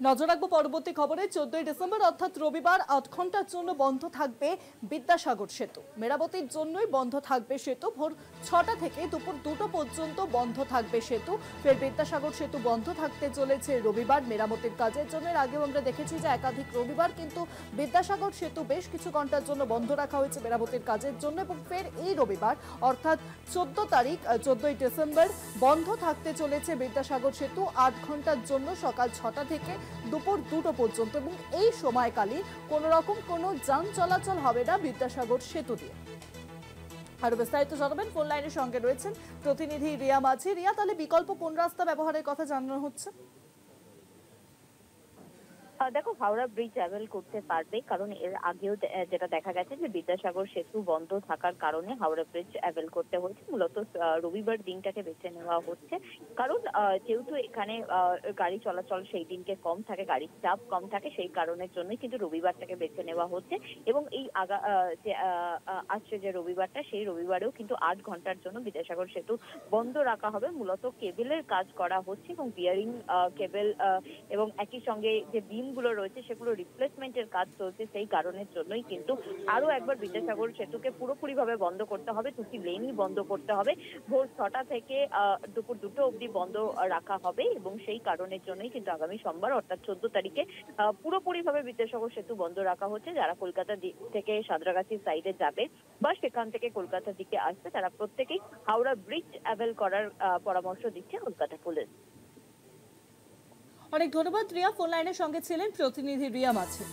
নজর রাখবো পরবর্তী খবরে। 14ই ডিসেম্বর অর্থাৎ রবিবার 8 ঘন্টার জন্য বন্ধ থাকবে বিদ্যাসাগর সেতু। মেরামতির জন্যই বন্ধ থাকবে সেতু। ভোর 6টা থেকে দুপুর 2টো পর্যন্ত বন্ধ থাকবে সেতু। ফের বিদ্যাসাগর সেতু বন্ধ থাকতে চলেছে রবিবার মেরামতির কাজের জন্য। এর আগেও আমরা দেখেছি যে একাধিক রবিবার কিন্তু বিদ্যাসাগর সেতু বেশ কিছু ঘন্টার জন্য বন্ধ রাখা হয়েছে মেরামতির কাজের জন্য, এবং ফের এই রবিবার অর্থাৎ 14 তারিখ 14ই ডিসেম্বর বন্ধ থাকতে চলেছে বিদ্যাসাগর সেতু 8 ঘন্টার জন্য, সকাল 6টা থেকে দুপুর 2টো পর্যন্ত। এবং এই সময়কালে কোনো রকম কোনো যান চলাচল হবে না বিদ্যাসাগর সেতু দিয়ে। আরো বিস্তারিত জানাবেন, ফোন লাইনের সঙ্গে রয়েছেন প্রতিনিধি রিয়া মাঝি। রিয়া, তাহলে বিকল্প কোন রাস্তা ব্যবহারের কথা জানানো হচ্ছে? দেখো, হাওড়া ব্রিজ অ্যাভেল করতে পারবে, কারণ এর আগেও যেটা দেখা গেছে যে বিদ্যাসাগর সেতু বন্ধ থাকার কারণে হাওড়া ব্রিজ অ্যাভেল করতে হয়েছে। মূলত রবিবার দিনটাকে বেছে নেওয়া হচ্ছে, কারণ যেহেতু এখানে গাড়ি চলাচল সেই দিনকে কম থাকে, গাড়ির চাপ কম থাকে, সেই কারণের জন্যই কিন্তু রবিবারটাকে বেছে নেওয়া হচ্ছে। এবং এই আসছে যে রবিবারটা, সেই রবিবারেও কিন্তু 8 ঘন্টার জন্য বিদ্যাসাগর সেতু বন্ধ রাখা হবে। মূলত কেবেলের কাজ করা হচ্ছে এবং বিয়ারিং কেবেল এবং একই সঙ্গে যে বিম গুলো রয়েছে সেগুলো রিপ্লেসমেন্টের কাজ চলছে। সেই কারণের জন্যই কিন্তু আরো একবার বিদ্যাসাগর সেতুকে পুরোপুরি ভাবে বন্ধ করতে হবে, দুটি লেনই বন্ধ করতে হবে। ভোর 6টা থেকে দুপুর 2টো অবধি বন্ধ রাখা হবে, এবং সেই কারণের জন্যই কিন্তু আগামী সোমবার অর্থাৎ 14 তারিখে পুরোপুরি ভাবে বিদ্যাসাগর সেতু বন্ধ রাখা হচ্ছে। যারা কলকাতা থেকে সাঁতরাগাছি সাইডে যাবে বা সেখান থেকে কলকাতার দিকে আসবে, তারা প্রত্যেকেই হাওড়া ব্রিজ অ্যাভেল করার পরামর্শ দিচ্ছে কলকাতা পুলিশ। অনেক ধন্যবাদ রিয়া, ফোন লাইনের সঙ্গে ছিলেন প্রতিনিধি রিয়া মাঝি।